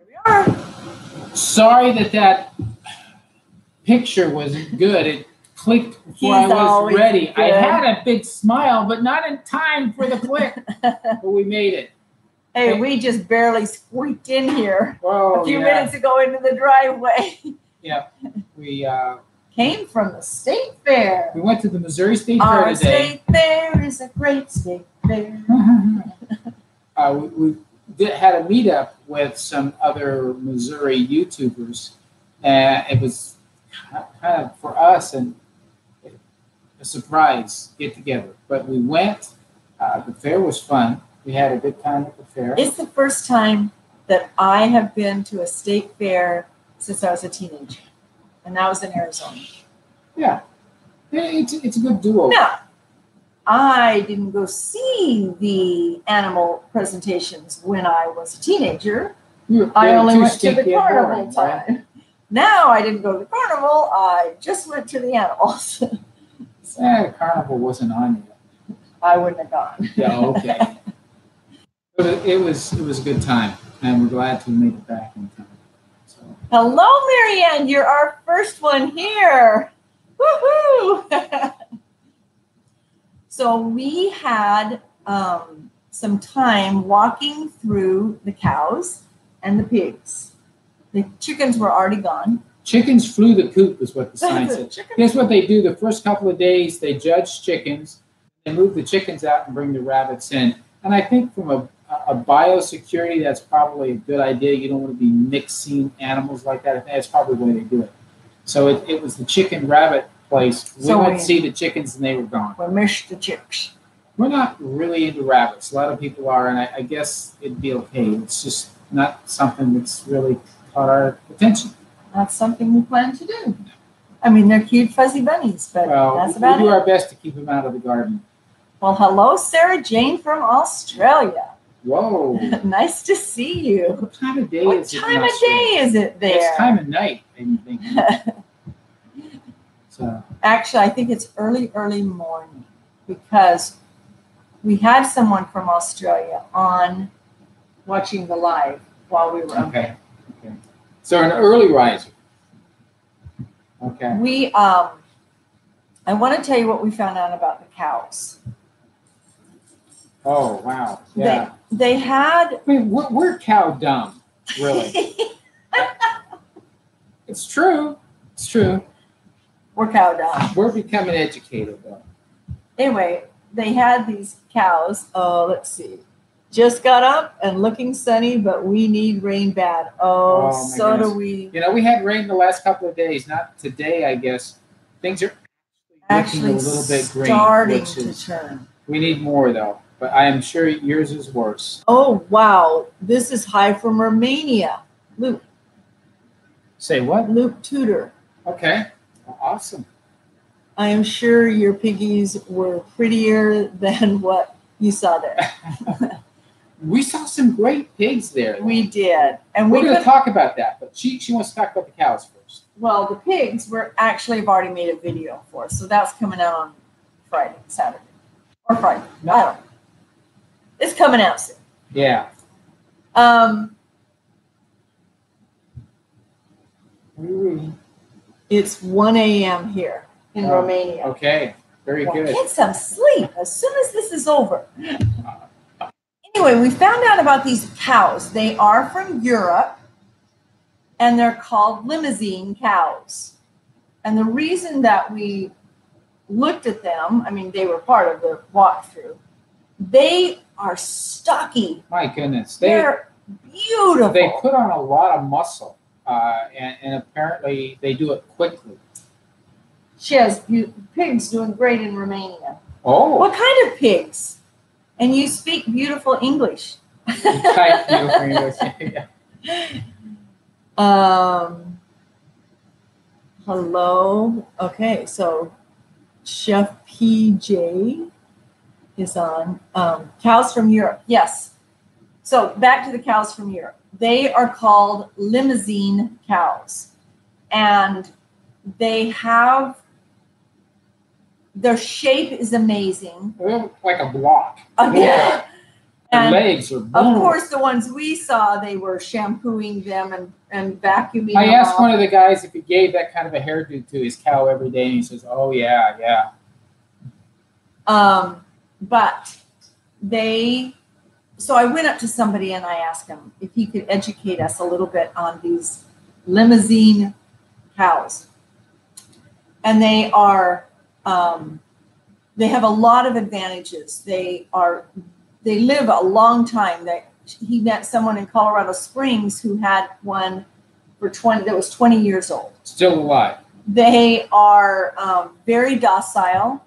we are. Sorry that picture wasn't good. It clicked before I was ready. I had a big smile, but not in time for the click. But we made it. Hey, we just barely squeaked in here a few minutes ago into the driveway. Yeah, we came from the state fair. We went to the Missouri State Fair Our today. state fair is a great state fair. We had a meetup with some other Missouri YouTubers, and it was kind of for us a surprise get together. But we went. The fair was fun. We had a good time at the fair. It's the first time that I have been to a state fair since I was a teenager, and that was in Arizona. Yeah, it's a good duo. Now, I didn't go see the animal presentations when I was a teenager. I only went to the carnival time. Right? Now I didn't go to the carnival. I just went to the animals. The carnival wasn't on yet. I wouldn't have gone. Yeah, okay. But it was a good time, and we're glad to make it back in time. So. Hello, Marianne. You're our first one here. Woohoo! So we had some time walking through the cows and the pigs. The chickens were already gone. Chickens flew the coop is what the sign said. Guess what they do the first couple of days? They judge chickens. They move the chickens out and bring the rabbits in. And I think from a biosecurity, that's probably a good idea. You don't want to be mixing animals like that. I think that's probably the way they do it. So it was the chicken rabbit place. We went to see the chickens and they were gone. We missed the chicks. We're not really into rabbits. A lot of people are, and I guess it'd be okay. It's just not something that's really caught our attention. Not something we plan to do. I mean, they're cute fuzzy bunnies, but that's about it. We do our best to keep them out of the garden. Well, hello, Sarah Jane from Australia. Whoa. Nice to see you. What time of day is it? What time of day is it there? It's time of night, I think. So. Actually, I think it's early morning because we had someone from Australia on watching the live while we were okay. So an early riser. Okay. I want to tell you what we found out about the cows. Oh, wow. Yeah. They had... I mean, we're cow dumb, really. It's true. It's true. We're cow dumb. We're becoming educated, though. Anyway, they had these cows. Oh, let's see. Just got up and looking sunny, but we need rain bad. Oh so goodness. Do we. You know, we had rain the last couple of days. Not today, I guess. Things are actually looking a little bit green. Starting to turn. We need more, though. But I am sure yours is worse. Oh, wow. This is hi from Romania. Luke. Say what? Luke Tudor. Okay. Well, awesome. I am sure your piggies were prettier than what you saw there. We saw some great pigs there. We did. And we're going to talk about that, but she wants to talk about the cows first. Well, the pigs have already made a video for us, so that's coming out on Friday, Saturday. Or Friday. No. I don't know. It's coming out soon. Yeah. It's 1 a.m. here in Romania. Okay. Very good. Get some sleep as soon as this is over. Anyway, we found out about these cows. They are from Europe, and they're called limousine cows. And the reason that we looked at them, I mean, they were part of the walkthrough. They are stocky. My goodness. They're beautiful. They put on a lot of muscle, and apparently they do it quickly. She has pigs doing great in Romania. Oh. What kind of pigs? And you speak beautiful English. Beautiful English. Hello. Okay, so Chef PJ is on. Cows from Europe. Yes. So back to the cows from Europe. They are called limousine cows. And they have... Their shape is amazing. They look like a block. Yeah. Their legs are boom. Of course, the ones we saw, they were shampooing them and vacuuming I them asked off. one of the guys if he gave that kind of a hairdo to his cow every day, and he says, "Oh yeah, yeah." But so I went up to somebody and I asked him if he could educate us a little bit on these limousine cows. And they are, they have a lot of advantages. They live a long time. He met someone in Colorado Springs who had one that was 20 years old. Still alive. They are very docile.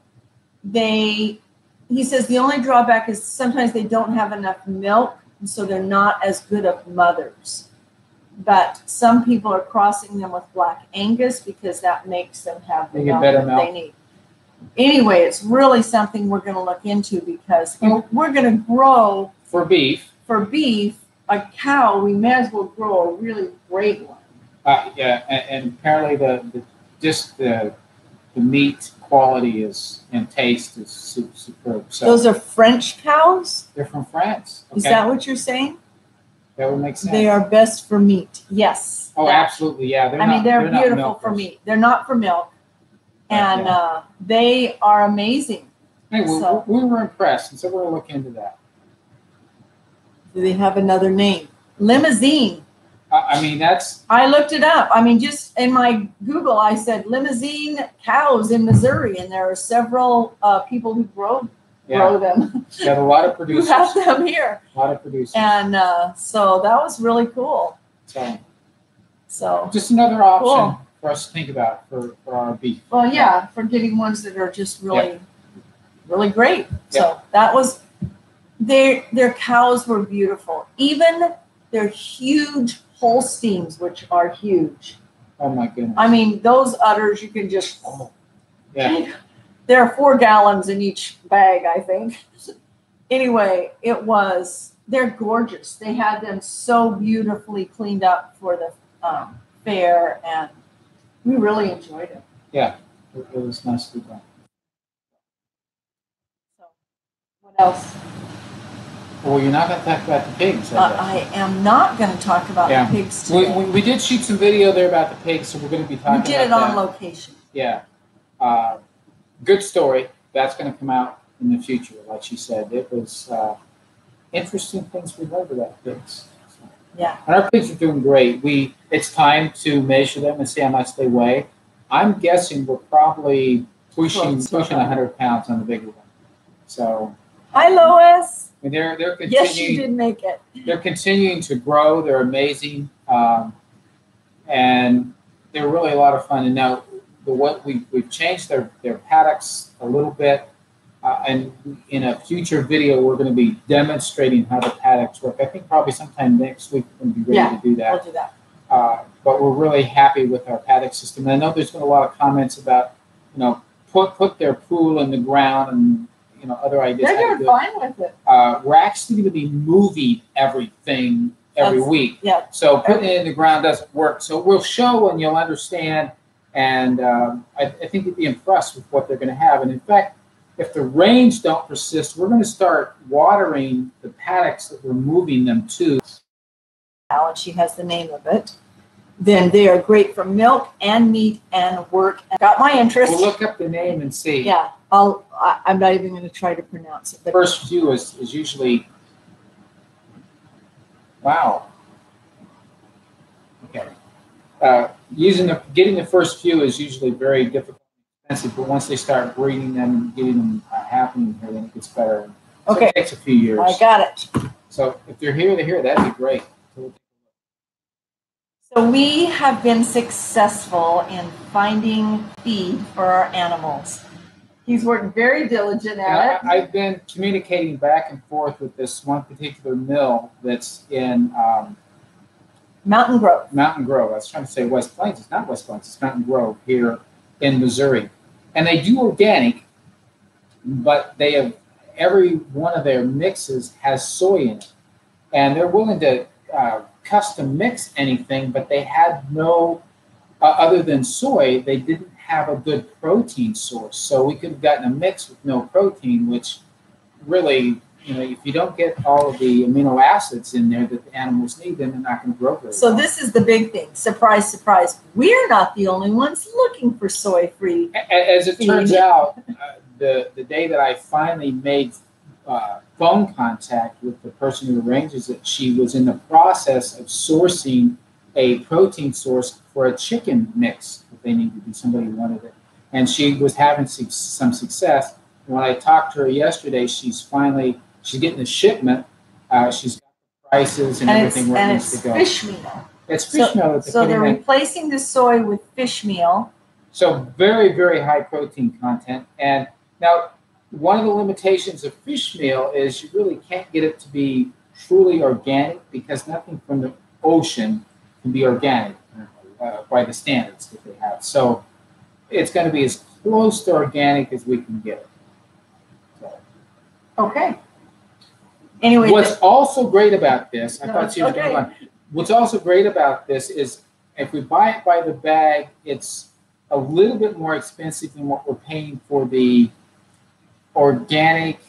He says the only drawback is sometimes they don't have enough milk, so they're not as good of mothers. But some people are crossing them with Black Angus because that makes them have the milk that they need. Anyway, it's really something we're going to look into because if we're going to grow for beef a cow, we may as well grow a really great one. Yeah, and apparently the meat quality and taste is superb. So those are French cows? They're from France. Okay. Is that what you're saying? That would make sense. They are best for meat. Yes. Oh, absolutely. Yeah. They're beautiful for meat. They're not for milk. And they are amazing. Hey, we were impressed, and so we're going to look into that. Do they have another name? Limousine. I looked it up. Just in my Google, I said limousine cows in Missouri, and there are several people who grow them. Got a lot of producers. Who have them here. A lot of producers. And so that was really cool. So just another option for us to think about for our beef. Well, yeah, for getting ones that are just really, really great. So that was their cows were beautiful. Even their huge Holsteins, which are huge. Oh my goodness. Those udders you can just. Yeah. There are 4 gallons in each bag, I think. Anyway, they're gorgeous. They had them so beautifully cleaned up for the fair, and we really enjoyed it. Yeah, it was nicely done. So, what else? Well, you're not going to talk about the pigs. I am not going to talk about the pigs today. We did shoot some video there about the pigs, so we're going to be talking about that. We did it on location. Yeah. Good story. That's going to come out in the future, like she said. It was interesting things we heard about pigs. So. Yeah. And our pigs are doing great. It's time to measure them and see how much they weigh. I'm guessing we're probably pushing 100 pounds on the bigger one. So. Hi, Lois. They're continuing. Yes, you did make it. They're continuing to grow. They're amazing, and they're really a lot of fun. And now, we've changed their paddocks a little bit, and in a future video, we're going to be demonstrating how the paddocks work. I think probably sometime next week we're going to be ready to do that. We'll do that. But we're really happy with our paddock system. And I know there's been a lot of comments about, put their pool in the ground and. Other ideas. They're fine with it. We're actually going to be moving everything every week. Yeah. So putting it in the ground doesn't work. So we'll show and you'll understand. And I think you'd be impressed with what they're going to have. And in fact, if the rains don't persist, we're going to start watering the paddocks that we're moving them to. And she has the name of it. Then they are great for milk and meat and work. Got my interest. We'll look up the name and see. Yeah. I'm not even going to try to pronounce it. But first few is usually, wow. Okay. Getting the first few is usually very difficult and expensive, but once they start breeding them and getting them happening here, then it gets better. So it takes a few years. I got it. So if they're here, that'd be great. So we have been successful in finding feed for our animals. He's worked very diligent at it. I've been communicating back and forth with this one particular mill that's in Mountain Grove. Mountain Grove. I was trying to say West Plains. It's not West Plains. It's Mountain Grove here in Missouri. And they do organic, but they have every one of their mixes has soy in it. And they're willing to custom mix anything, but they had no, other than soy, they didn't have a good protein source. So we could have gotten a mix with no protein, which really, if you don't get all of the amino acids in there that the animals need, then they're not going to grow very So well. this is the big thing. Surprise, surprise. We're not the only ones looking for soy-free. As it turns out, the day that I finally made phone contact with the person who arranges it, she was in the process of sourcing a protein source for a chicken mix that they needed, and somebody wanted it. And she was having some success. When I talked to her yesterday, she's getting the shipment. She's got the prices and everything where it needs to go. Fish meal. It's fish meal. So they're replacing the soy with fish meal. So very, very high protein content. And now one of the limitations of fish meal is you really can't get it to be truly organic, because nothing from the ocean can be organic by the standards that they have. So it's going to be as close to organic as we can get it. Okay. Anyway, what's also great about this, what's also great about this is if we buy it by the bag, it's a little bit more expensive than what we're paying for the organic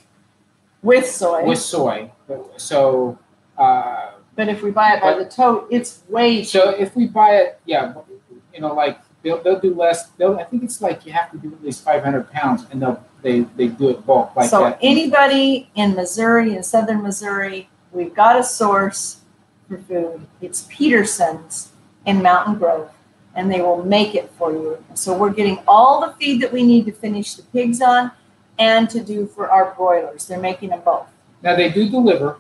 with soy. So, but if we buy it by the tote, it's way cheaper. So if we buy it, like they'll do less. I think it's like you have to do at least 500 pounds, and they do it bulk like that. So anybody in Missouri, in southern Missouri, we've got a source for food. It's Peterson's in Mountain Grove, and they will make it for you. So we're getting all the feed that we need to finish the pigs on and to do for our broilers. They're making them both. Now they do deliver,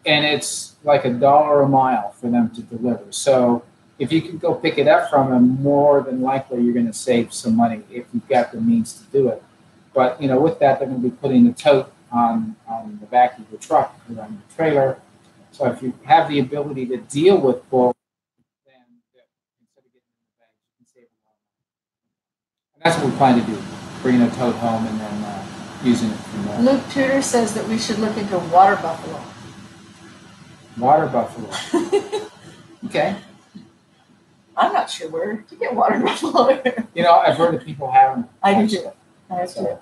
and it's like $1 a mile for them to deliver. So if you can go pick it up from them, more than likely you're going to save some money if you've got the means to do it. But with that, they're going to be putting the tote on the back of your truck or on your trailer. So if you have the ability to deal with bulk, then instead of getting in the bag, you can save a lot of money. And that's what we plan to do: bringing a tote home and then using it from there. Luke Tudor says that we should look into water buffalo. Water buffalo. Okay. I'm not sure where to get water buffalo. I've heard of people having. I do too. So.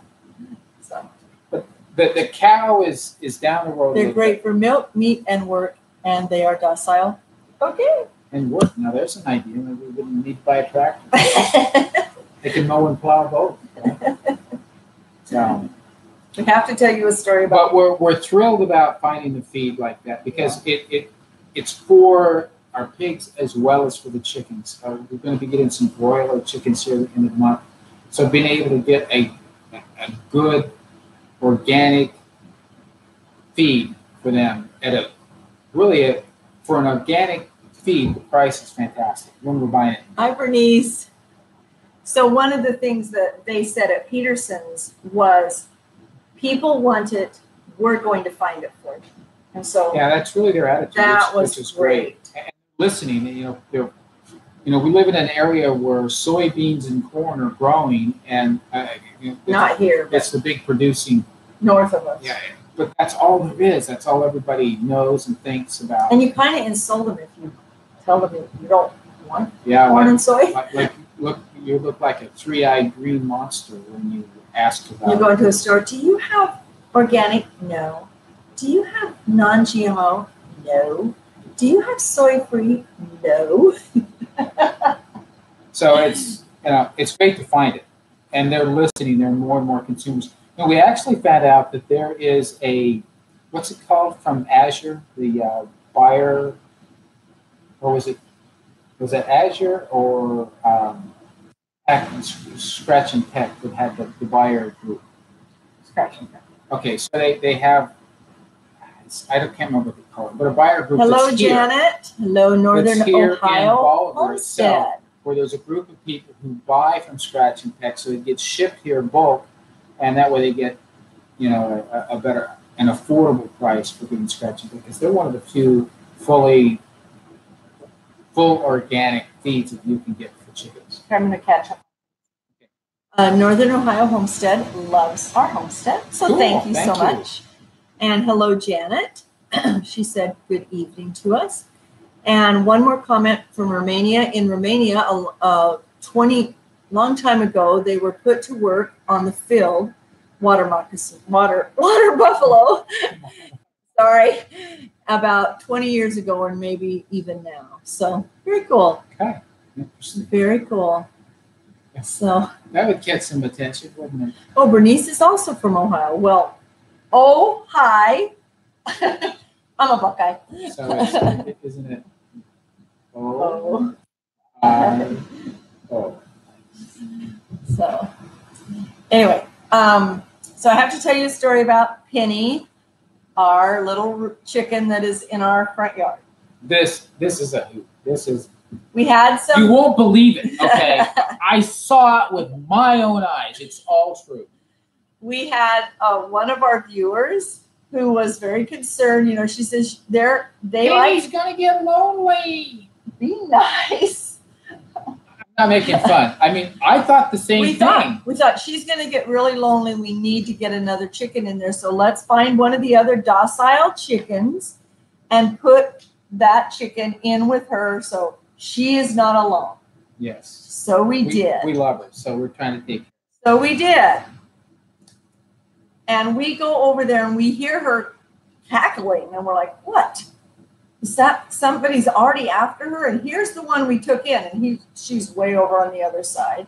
But the cow is down the road. They're great for milk, meat, and work, and they are docile. Okay. And work. Now there's an idea. Maybe we wouldn't need to buy a tractor. They can mow and plow both. Right? So we have to tell you a story about. But we're thrilled about finding the feed like that, because it's for our pigs as well as for the chickens. We're going to be getting some broiler chickens here at the end of the month. So being able to get a good organic feed for them for an organic feed, the price is fantastic when we're buying it. Hi, Bernice. So one of the things that they said at Peterson's was, people want it, we're going to find it for you. And so that's really their attitude. That which is great. And listening, we live in an area where soybeans and corn are growing, and not here. It's the big producing north of us. Yeah, but that's all there is. That's all everybody knows and thinks about. And you kind of insult them if you tell them you don't want corn and soy. You look like a three-eyed green monster when you ask about. You go into a store. Do you have organic? No. Do you have non-GMO? No. Do you have soy-free? No. So it's great to find it, and they're listening. There are more and more consumers. And we actually found out that there is what's it called from Azure, the buyer, or was it Azure or Scratch and Peck that had the buyer group? Scratch and Peck. Okay, so they have. I can't remember what they call it, but a buyer group. Hello, Janet. Hello, Northern Ohio Homestead, where there's a group of people who buy from Scratch and Peck, so it gets shipped here in bulk, and that way they get, a better and affordable price for getting Scratch and Peck, because they're one of the few full organic feeds that you can get for chickens. I'm going to catch up. Northern Ohio Homestead loves our homestead, so cool. Thank you so much. And hello, Janet. She said good evening to us. And one more comment from Romania. In Romania, long time ago, they were put to work on the field water moccasin, water buffalo. Sorry, about 20 years ago, or maybe even now. So very cool. Okay. Interesting. Very cool. So that would get some attention, wouldn't it? Oh, Bernice is also from Ohio. Well, oh hi. I'm a Buckeye. So isn't it? Oh. Oh. So anyway, so I have to tell you a story about Penny, our little chicken that is in our front yard. This is a hoot. This is. We had some. You won't believe it. Okay, I saw it with my own eyes. It's all true. We had one of our viewers who was very concerned. You know, she says Penny's gonna get lonely. Be nice. I'm not making fun. I mean, I thought the same thing. We thought she's going to get really lonely. We need to get another chicken in there. So let's find one of the other docile chickens and put that chicken in with her so she is not alone. Yes. So we did. We love her. So we're trying to take her. So we did. And we go over there and we hear her cackling. And we're like, what? Is that somebody's already after her? And here's the one we took in, and she's way over on the other side.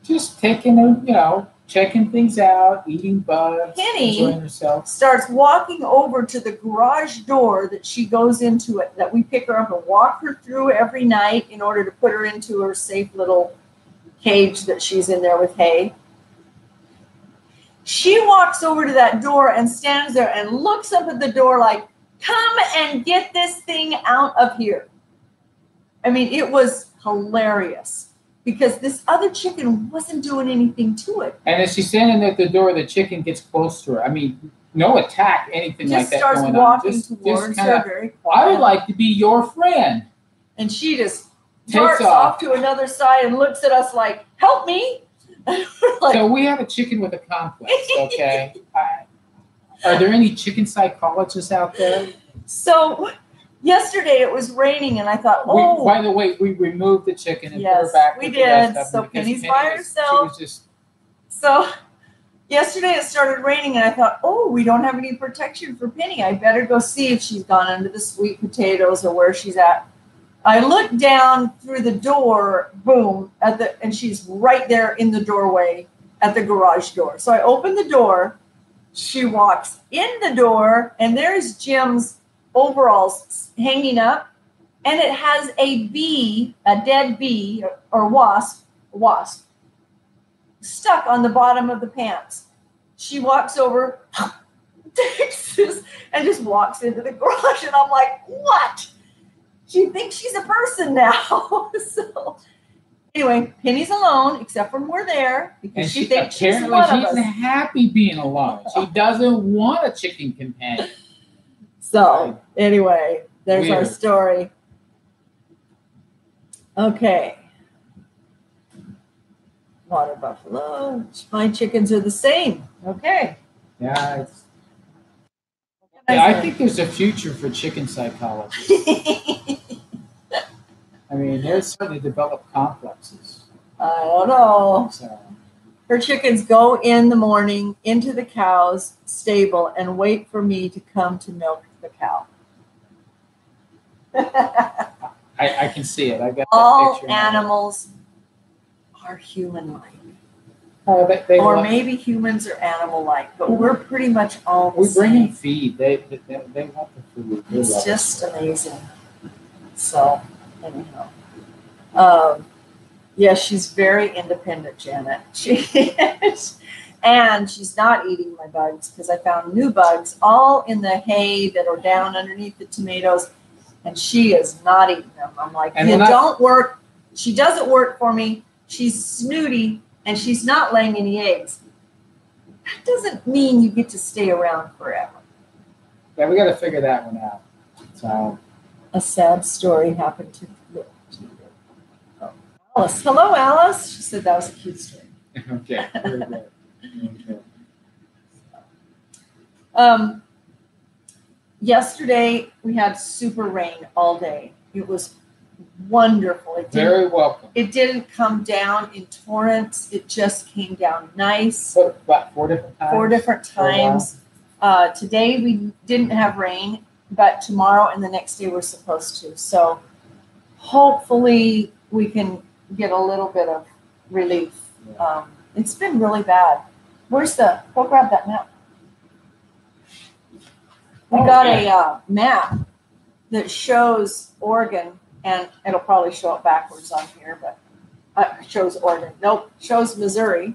Just taking a, checking things out, eating bugs, enjoying herself. Starts walking over to the garage door that she goes into it, that we pick her up and walk her through every night in order to put her into her safe little cage that she's in there with hay. She walks over to that door and stands there and looks up at the door like, come and get this thing out of here. I mean, it was hilarious because this other chicken wasn't doing anything to it. And as she's standing at the door, the chicken gets close to her. I mean, no attack, anything like that going on. Just starts walking towards her very quiet. I would like to be your friend. And she just darts off to another side and looks at us like, help me. Like, so we have a chicken with a complex, okay? Are there any chicken psychologists out there? So yesterday it was raining, and I thought, by the way, we removed the chicken and put her back. We did. So Penny's by herself. So yesterday it started raining, and I thought, we don't have any protection for Penny. I better go see if she's gone under the sweet potatoes or where she's at. I looked down through the door, boom, and she's right there in the doorway at the garage door. So I opened the door. She walks in the door, and there's Jim's overalls hanging up, and it has a bee, a dead bee or wasp, stuck on the bottom of the pants. She walks over, takes this, and just walks into the garage, and I'm like, what? She thinks she's a person now. So anyway, Penny's alone, except when we're there, because she thinks she's one of us. Apparently, she's happy being alone. She doesn't want a chicken companion. So anyway, there's our story. Okay. Water buffalo. My chickens are the same. Okay. Yeah, I think there's a future for chicken psychology. I mean, they're starting to develop complexes. I don't know. So. Her chickens go in the morning into the cow's stable and wait for me to come to milk the cow. I can see it. I got all that picture. All animals are human-like. Or maybe humans are animal-like, but we're pretty much all the same. We bring them feed. They want the food. It's just amazing. So, anyhow. Yes, she's very independent, Janet. She is. And she's not eating my bugs because I found new bugs all in the hay that are down underneath the tomatoes, and she is not eating them. I'm like, don't work. She doesn't work for me. She's snooty. And she's not laying any eggs. That doesn't mean you get to stay around forever. Yeah, we got to figure that one out. So, a sad story happened to Alice. Hello, Alice. She said that was a cute story. Okay, very good. Okay. Yesterday we had super rain all day. It was wonderful. It Very welcome. It didn't come down in torrents. It just came down nice. So, what, 4 different times? 4 different times. Today we didn't have rain, but tomorrow and the next day we're supposed to. So hopefully we can get a little bit of relief. Yeah. It's been really bad. Go grab that map. We got a map that shows Oregon, and it'll probably show it backwards on here, but shows Oregon. Nope, shows Missouri.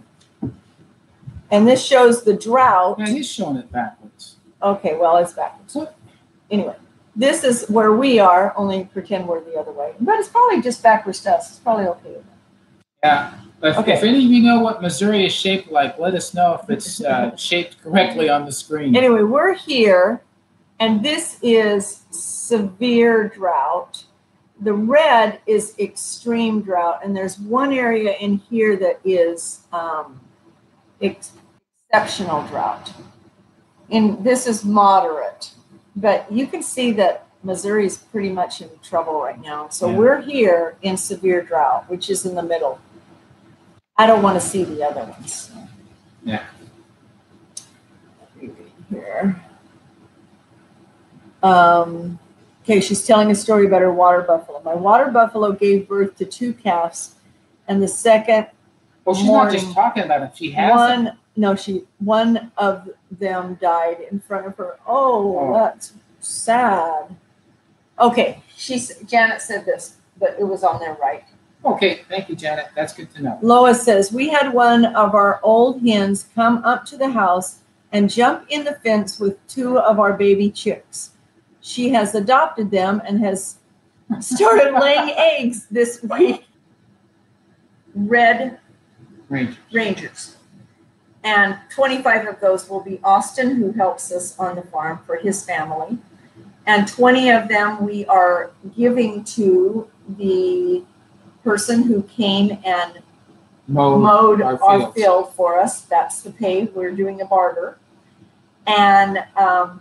And this shows the drought. Yeah, he's showing it backwards. Okay, well, it's backwards. Anyway, this is where we are, only pretend we're the other way. But it's probably just backwards to us. It's probably okay with that. Yeah. If any of you know what Missouri is shaped like, let us know if it's shaped correctly on the screen. Anyway, we're here, and this is severe drought. The red is extreme drought, and there's one area in here that is exceptional drought. And this is moderate. But you can see that Missouri is pretty much in trouble right now. So we're here in severe drought, which is in the middle. I don't want to see the other ones. Yeah. Here. Okay, she's telling a story about her water buffalo. My water buffalo gave birth to 2 calves, and the second Well, she's morning, not just talking about it. She has them. One of them died in front of her. Oh, that's sad. Okay, Janet said this, but it was on there right. Okay, thank you, Janet. That's good to know. Lois says, we had one of our old hens come up to the house and jump in the fence with 2 of our baby chicks. She has adopted them and has started laying eggs this week. Red Rangers. And 25 of those will be Austin, who helps us on the farm for his family. And 20 of them we are giving to the person who came and mowed our field for us. That's the pay. We're doing a barter. And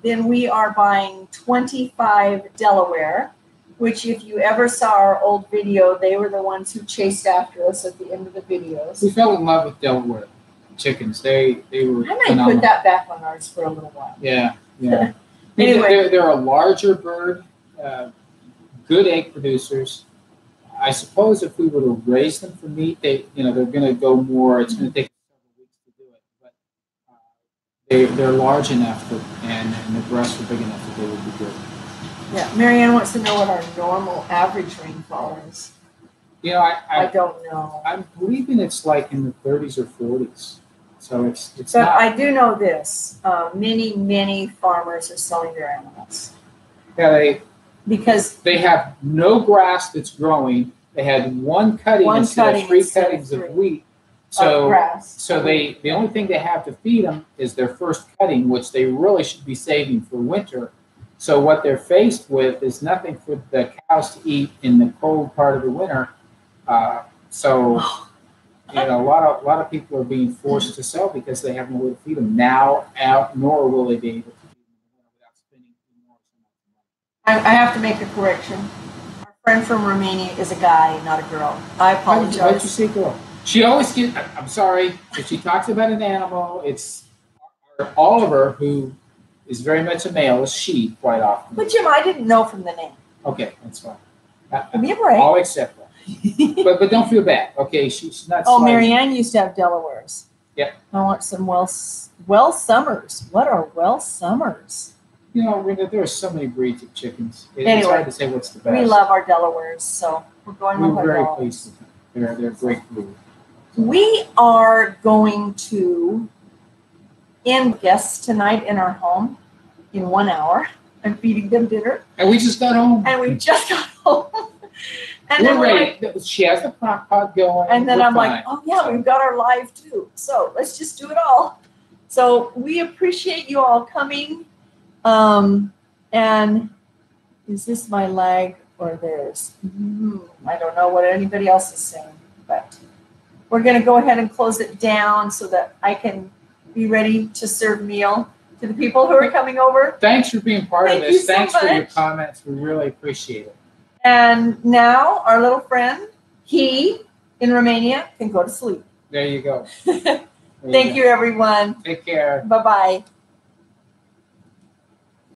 then we are buying 25 Delaware, which if you ever saw our old video, they were the ones who chased after us at the end of the videos. We fell in love with Delaware chickens. They were I might put that back on ours for a little while. Yeah. Anyway. They're a larger bird, good egg producers. I suppose if we were to raise them for meat, they're going to go more. It's going to take several weeks to do it, but they're large enough and the breasts are big enough that they would be good. Yeah, Marianne wants to know what our normal average rainfall is. I don't know. I'm believing it's like in the 30s or 40s. So it's but not. I do know this. Many farmers are selling their animals. Yeah, because they have no grass that's growing. They had one cutting instead of 3 cuttings of wheat. So the only thing they have to feed them is their first cutting, which they really should be saving for winter. So what they're faced with is nothing for the cows to eat in the cold part of the winter. A lot of people are being forced to sell because they have no way to feed them now, nor will they be able to feed them without spending more. I have to make a correction. Our friend from Romania is a guy, not a girl. I apologize. Why did you say girl? She always gets. I'm sorry. If she talks about an animal, it's Oliver, who is very much a male, is she quite often. But Jim, I didn't know from the name. Okay, that's fine. Give me a break. I'll accept that. but don't feel bad. Okay, she's not. Oh, Marianne used to have Delawares. Yep. I want some Well Summers. What are Well Summers? Rita, there are so many breeds of chickens. It's anyway, hard to say what's the best. We love our Delawares, so we're going with our very pleased with them. They're great breed. We are going to end guests tonight in our home in 1 hour. I'm feeding them dinner. And we just got home. And we're ready. She has the crock pot going. And then I'm like, oh yeah, we've got our live too. So let's just do it all. So we appreciate you all coming. And is this my lag or theirs? I don't know what anybody else is saying, but we're going to go ahead and close it down so that I can be ready to serve meal to the people who are coming over. Thanks for being part of this. Thanks for your comments. We really appreciate it. And now our little friend, he in Romania, can go to sleep. There you go. Thank you, everyone. Take care. Bye-bye.